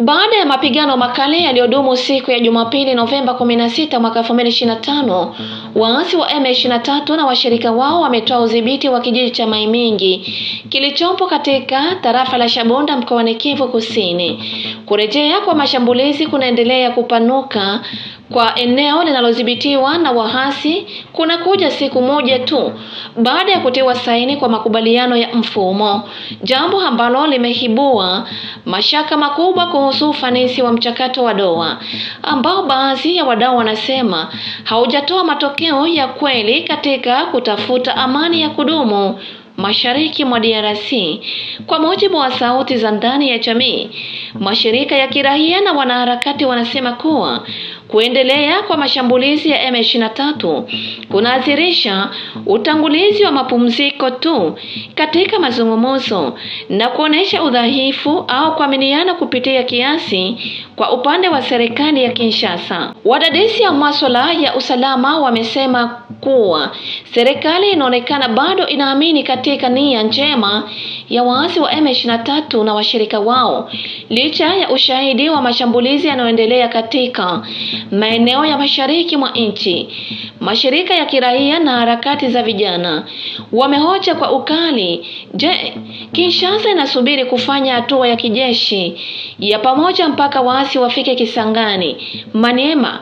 Baada ya mapigano makali yaliyodumu siku ya Jumapili Novemba 16 mwaka 2025, waasi wa M23 na washirika wao wametoa udhibiti wa kijiji cha Maimingi kilichopo katika tarafa la Shabunda mkoani Kivu Kusini. Kurejea kwa mashambulizi kunaendelea kupanuka kwa eneo linalodhibitiwa na waasi kunakuja siku moja tu baada ya kutiwa saini kwa makubaliano ya mfumo, jambo ambalo limeibua mashaka makubwa kuhusu ufanisi wa mchakato wa Doha, ambao baadhi ya wadau wanasema haujatoa matokeo ya kweli katika kutafuta amani ya kudumu mashariki mwa DRC. Kwa mujibu wa sauti za ndani ya jamii, mashirika ya kiraia na wanaharakati wanasema kuwa kuendelea kwa mashambulizi ya M23 kunaathirisha utangulizi wa mapumziko tu katika mazungumzo na kuonesha udhaifu au kuaminiana kupitia kiasi kwa upande wa serikali ya Kinshasa. Wadadisi ya masuala ya usalama wamesema kuwa serikali inaonekana bado inaamini katika nia njema ya waasi wa M23 na washirika wao, licha ya ushahidi wa mashambulizi yanayoendelea katika maeneo ya mashariki mwa nchi. Mashirika ya kiraia na harakati za vijana wamehoja kwa ukali, je, Kinshasa inasubiri kufanya hatua ya kijeshi ya pamoja mpaka waasi wafike Kisangani, Maniema,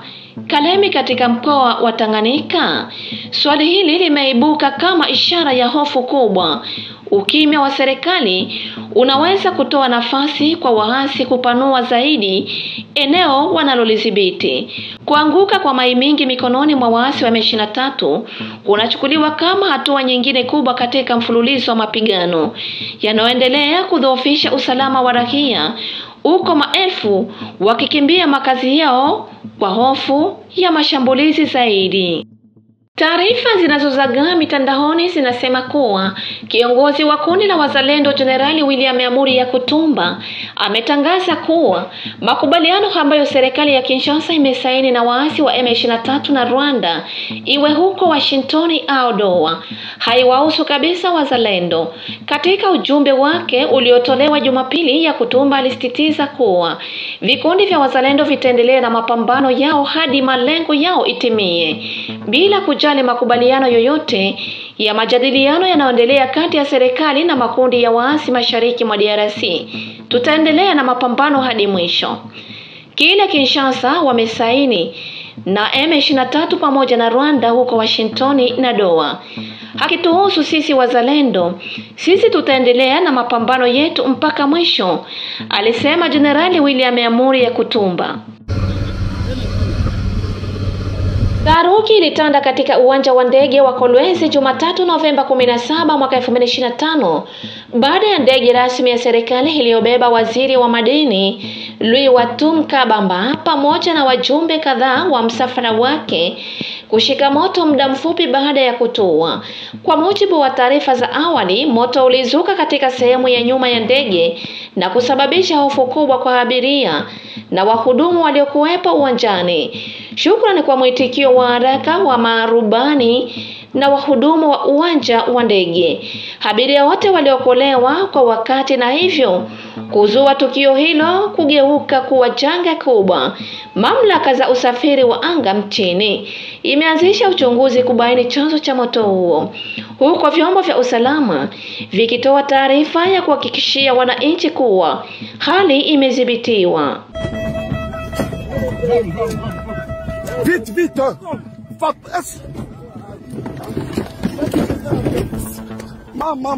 Kalemi katika mkoa wa Tanganyika? Swali hili limeibuka kama ishara ya hofu kubwa. Ukimya wa serikali unaweza kutoa nafasi kwa waasi kupanua zaidi eneo wanalolidhibiti. Kuanguka kwa Maimingi mikononi mwa waasi wa M23 kunachukuliwa kama hatua nyingine kubwa katika mfululizo wa mapigano yanayoendelea kudhoofisha usalama wa raia, huko maelfu wakikimbia makazi yao kwa hofu ya mashambulizi zaidi. Taarifa zinazozagaa mitandaoni zinasema kuwa kiongozi wa kundi la wazalendo Jenerali William Amuri Yakutumba ametangaza kuwa makubaliano ambayo serikali ya Kinshasa imesaini na waasi wa M23 na Rwanda, iwe huko Washington au Doha, haiwahusu kabisa wazalendo. Katika ujumbe wake uliotolewa Jumapili, Yakutumba alisisitiza kuwa vikundi vya wazalendo vitaendelea na mapambano yao hadi malengo yao itimie, bila kujali makubaliano yoyote ya majadiliano yanayoendelea kati ya serikali na makundi ya waasi mashariki mwa DRC. Tutaendelea na mapambano hadi mwisho. Kile Kinshasa wamesaini na M23 pamoja na Rwanda huko Washington na Doha hakituhusu sisi wazalendo. Sisi tutaendelea na mapambano yetu mpaka mwisho, alisema Jenerali William Amuri Yakutumba. Taharuki ilitanda katika uwanja wa ndege wa Kolwezi Jumatatu Novemba 17 mwaka 2025 baada ya ndege rasmi ya serikali iliyobeba waziri wa madini Louis Watum Kabamba pamoja na wajumbe kadhaa wa msafara wake kushika moto muda mfupi baada ya kutua. Kwa mujibu wa taarifa za awali, moto ulizuka katika sehemu ya nyuma ya ndege na kusababisha hofu kubwa kwa abiria na wahudumu waliokuwepo uwanjani. Shukrani kwa mwitikio wa haraka wa marubani na wahudumu wa uwanja wa ndege, abiria wote waliokolewa kwa wakati na hivyo kuzua tukio hilo kugeuka kuwa janga kubwa. Mamlaka za usafiri wa anga nchini imeanzisha uchunguzi kubaini chanzo cha moto huo, huko vyombo vya usalama vikitoa taarifa ya kuhakikishia wananchi kuwa hali imedhibitiwa. Vite, vite! Mama!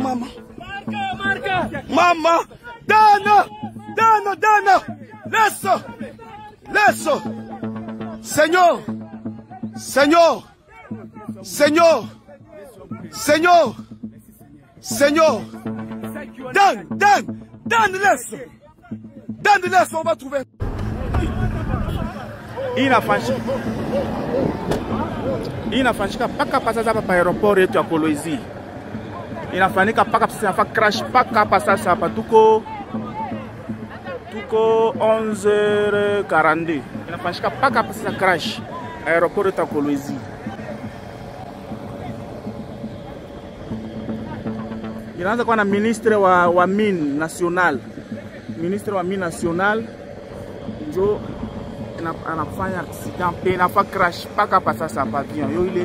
Mama! Dana! Laisse! Senhor! Dan, laisse! On va trouver. Inafanyika paka pasa hapa pa aeroport yetu ya Kolwezi. Inafanyika paka pasa crash paka pasa hapa tuko 11h42. Inafanyika paka pasa crash aeroport yetu ya Kolwezi. Inaanza kwa na ministre wa mine national. Ministre wa mine national njo anafanya accident pe inafa crash paka pa sasa pa avion yo ile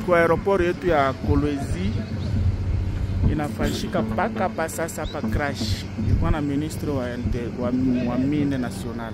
kwa aeroport yetu ya Kolwezi inafanyika paka pa sasa pa crash. Ilikuwa na ministre wa mine national.